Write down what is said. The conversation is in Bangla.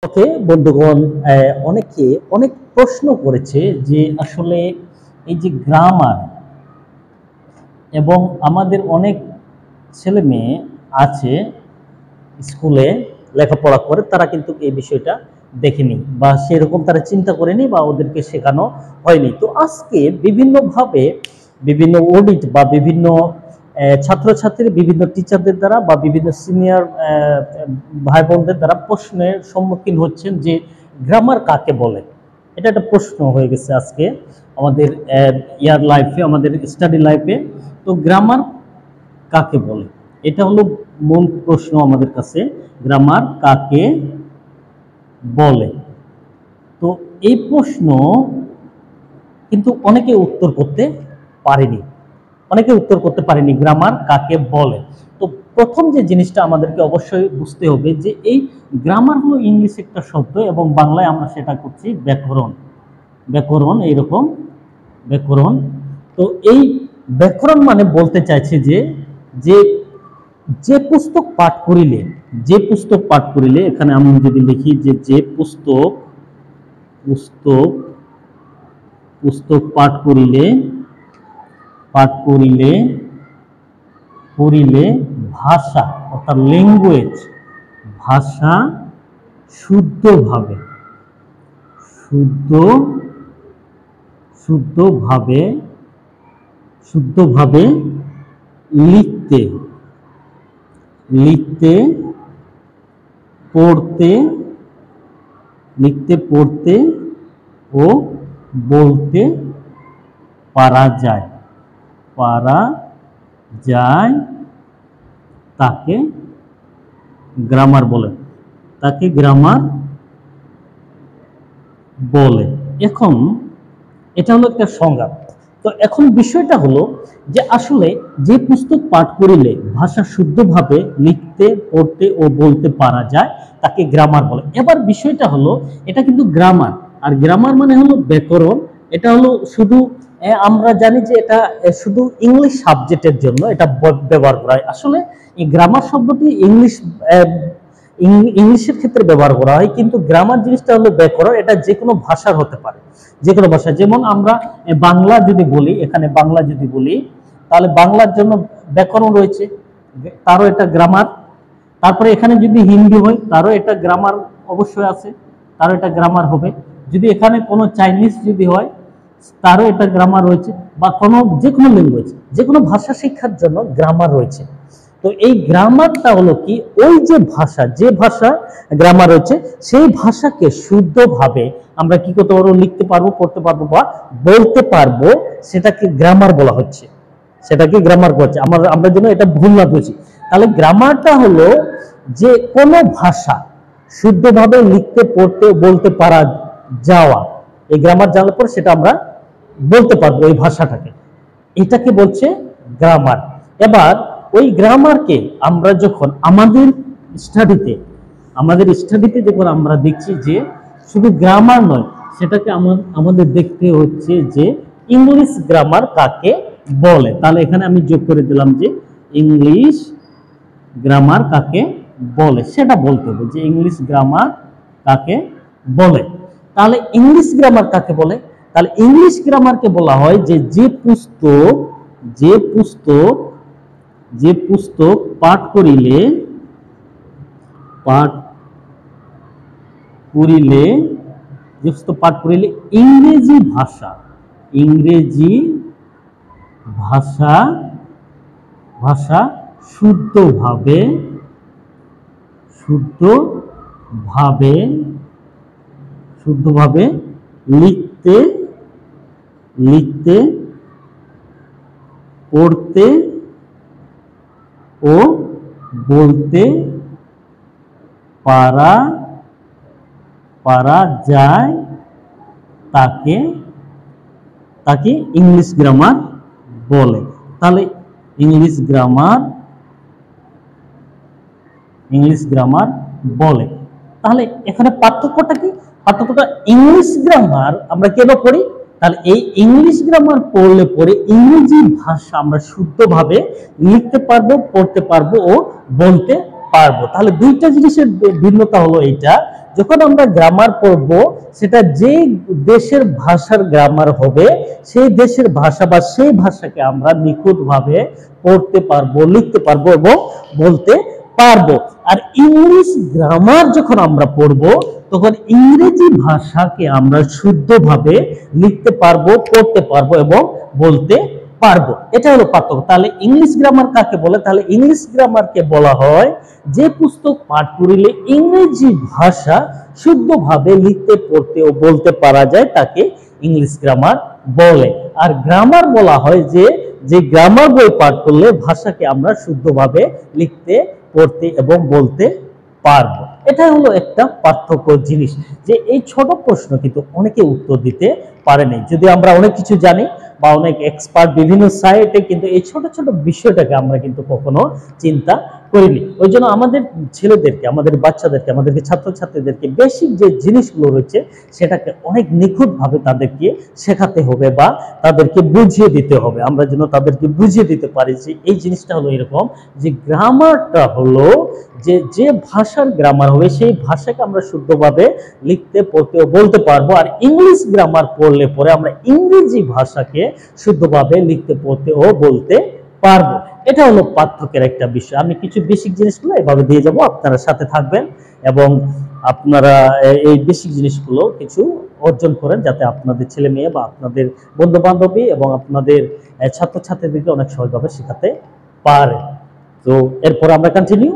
ওকে বন্ধুগণ, অনেকে অনেক প্রশ্ন করেছে যে আসলে এই যে গ্রামার এবং আমাদের অনেক ছেলে মেয়ে আছে স্কুলে লেখাপড়া করে, তারা কিন্তু এই বিষয়টা দেখেনি বা সেরকম তারা চিন্তা করেনি বা ওদেরকে শেখানো হয়নি। তো আজকে বিভিন্নভাবে বিভিন্ন অডিট বা বিভিন্ন ছাত্রছাত্রী বিভিন্ন টিচারদের দ্বারা বা বিভিন্ন সিনিয়র ভাই বোনদের দ্বারা প্রশ্নের সম্মুখীন হচ্ছেন যে গ্রামার কাকে বলে। এটা একটা প্রশ্ন হয়ে গেছে আজকে আমাদের ইয়ার লাইফে, আমাদের স্টাডি লাইফে। তো গ্রামার কাকে বলে, এটা হলো মূল প্রশ্ন আমাদের কাছে। গ্রামার কাকে বলে? তো এই প্রশ্ন কিন্তু অনেকে উত্তর করতে পারেনি, গ্রামার কাকে বলে। তো প্রথম যে জিনিসটা আমাদেরকে অবশ্যই বুঝতে হবে যে এই গ্রামার হলো ইংলিশ একটা শব্দ এবং বাংলায় আমরা সেটা করছি ব্যাকরণ এইরকম ব্যাকরণ। তো এই ব্যাকরণ মানে বলতে চাইছে যে যে যে পুস্তক পাঠ করিলে, এখানে আমি যদি লিখি যে পুস্তক পাঠ করিলে ভাষা অর্থাৎ ল্যাঙ্গুয়েজ, ভাষা শুদ্ধভাবে লিখতে পড়তে ও বলতে পারা যায় তাকে গ্রামার বলে। এখন এটা হলো একটা সংজ্ঞা। তো এখন বিষয়টা হলো যে আসলে যে পুস্তক পাঠ করিলে ভাষা শুদ্ধভাবে লিখতে পড়তে ও বলতে পারা যায় তাকে গ্রামার বলে। এবার বিষয়টা হলো এটা কিন্তু গ্রামার, আর গ্রামার মানে হলো ব্যাকরণ। এটা হলো শুধু আমরা জানি যে এটা শুধু ইংলিশ সাবজেক্টের জন্য এটা ব্যবহার করা হয়। আসলে এই গ্রামার শব্দটি ইংলিশের ক্ষেত্রে ব্যবহার করা হয়, কিন্তু গ্রামার জিনিসটা হলো ব্যাকরণ। এটা যে কোনো ভাষার হতে পারে, যে কোনো ভাষা। যেমন আমরা বাংলা যদি বলি, এখানে বাংলা যদি বলি, তাহলে বাংলার জন্য ব্যাকরণ রয়েছে, তারও একটা গ্রামার। তারপরে এখানে যদি হিন্দি হয় তারও একটা গ্রামার অবশ্যই আছে, তারও একটা গ্রামার হবে। যদি এখানে কোনো চাইনিজ যদি হয় তারও একটা গ্রামার রয়েছে, বা কোনো যে কোনো ল্যাঙ্গুয়েজ, যে কোনো ভাষা শিক্ষার জন্য গ্রামার রয়েছে। তো এই গ্রামারটা হলো কি, ওই যে ভাষা গ্রামার রয়েছে সেই ভাষাকে শুদ্ধভাবে আমরা কি করতে পারবো, লিখতে পারবো, পড়তে পারবো বা বলতে পারবো, সেটাকে গ্রামার বলা হচ্ছে। আমরা যেন এটা ভুল না বুঝি। তাহলে গ্রামারটা হলো যে কোনো ভাষা শুদ্ধভাবে লিখতে পড়তে বলতে পারা যাওয়া। এই গ্রামার জানলে পর সেটা আমরা বলতে পারবো এই ভাষাটাকে, এটাকে বলছে গ্রামার। এবার ওই গ্রামারকে আমরা যখন আমাদের স্টাডিতে যখন আমরা দেখছি যে শুধু গ্রামার নয়, সেটাকে আমাদের দেখতে হচ্ছে যে ইংলিশ গ্রামার কাকে বলে। তাহলে এখানে আমি যোগ করে দিলাম যে ইংলিশ গ্রামার কাকে বলে, সেটা বলতে হবে যে ইংলিশ গ্রামার কাকে বলে। তাহলে ইংলিশ গ্রামার কাকে বলে? তাহলে ইংলিশ গ্রামারকে বলা হয় যে পুস্তক পাঠ করিলে ইংরেজি ভাষা শুদ্ধভাবে লিখতে পড়তে ও বলতে পারা যায় তাকে ইংলিশ গ্রামার বলে। তাহলে ইংলিশ গ্রামার বলে। তাহলে এখানে পার্থক্যটা কি? পার্থক্যটা ইংলিশ গ্রামার আমরা কেন পড়ি? তাহলে এই ইংলিশ গ্রামার পড়লে পরে ইংরেজি ভাষা আমরা শুদ্ধভাবে লিখতে পারবো, পড়তে পারবো ও বলতে পারবো। তাহলে দুইটা জিনিসের ভিন্নতা হলো এইটা, যখন আমরা গ্রামার পড়ব সেটা যে দেশের ভাষার গ্রামার হবে সেই দেশের ভাষা বা সেই ভাষাকে আমরা নিখুঁতভাবে পড়তে পারবো, লিখতে পারবো এবং বলতে পারবো। আর ইংলিশ গ্রামার যখন আমরা পড়বো তখন ইংরেজি ভাষাকে আমরা শুদ্ধভাবে লিখতে পারবো, পড়তে পারবো এবং বলতে পারবো। এটা হলো পার্থক্য। তাহলে ইংলিশ গ্রামার কাকে বলে? তাহলে ইংলিশ গ্রামারকে বলা হয় যে পুস্তক পাঠ করিলে ইংরেজি ভাষা শুদ্ধভাবে লিখতে, পড়তে ও বলতে পারা যায় তাকে ইংলিশ গ্রামার বলে। আর গ্রামার বলা হয় যে যে গ্রামার বই পাঠ করলে ভাষাকে আমরা শুদ্ধভাবে লিখতে, পড়তে এবং বলতে পারবো। এটা হলো একটা পার্থক্য জিনিস, যে এই ছোট প্রশ্ন কিন্তু অনেকে উত্তর দিতে পারেনি। যদি আমরা অনেক কিছু জানি বা অনেক এক্সপার্ট বিভিন্ন সাইটে, কিন্তু এই ছোট ছোট বিষয়টাকে আমরা কিন্তু কখনো চিন্তা করিনি। ওই জন্য আমাদের ছেলেদেরকে, আমাদের বাচ্চাদেরকে, আমাদেরকে ছাত্রছাত্রীদেরকে বেসিক যে জিনিসগুলো রয়েছে সেটাকে অনেক নিখুঁতভাবে তাদেরকে শেখাতে হবে বা তাদেরকে বুঝিয়ে দিতে হবে। আমরা যেন তাদেরকে বুঝিয়ে দিতে পারি যে এই জিনিসটা হলো এরকম, যে গ্রামারটা হলো যে যে ভাষার গ্রামার হবে সেই ভাষাকে আমরা শুদ্ধভাবে লিখতে, পড়তে ও বলতে পারবো। আর ইংলিশ গ্রামার পড়লে পরে আমরা ইংরেজি ভাষাকে শুদ্ধভাবে লিখতে, পড়তে ও বলতে পারবো। এটা হলো পার্থক্যের একটা বিষয়। আমি কিছু বেসিক জিনিসগুলো এভাবে দিয়ে যাব, আপনারা সাথে থাকবেন এবং আপনারা এই বেসিক জিনিসগুলো কিছু অর্জন করেন, যাতে আপনাদের ছেলে মেয়ে বা আপনাদের বন্ধু বান্ধবী এবং আপনাদের ছাত্রছাত্রীদেরকে অনেক সহজভাবে শেখাতে পারে। তো এরপর আমরা কন্টিনিউ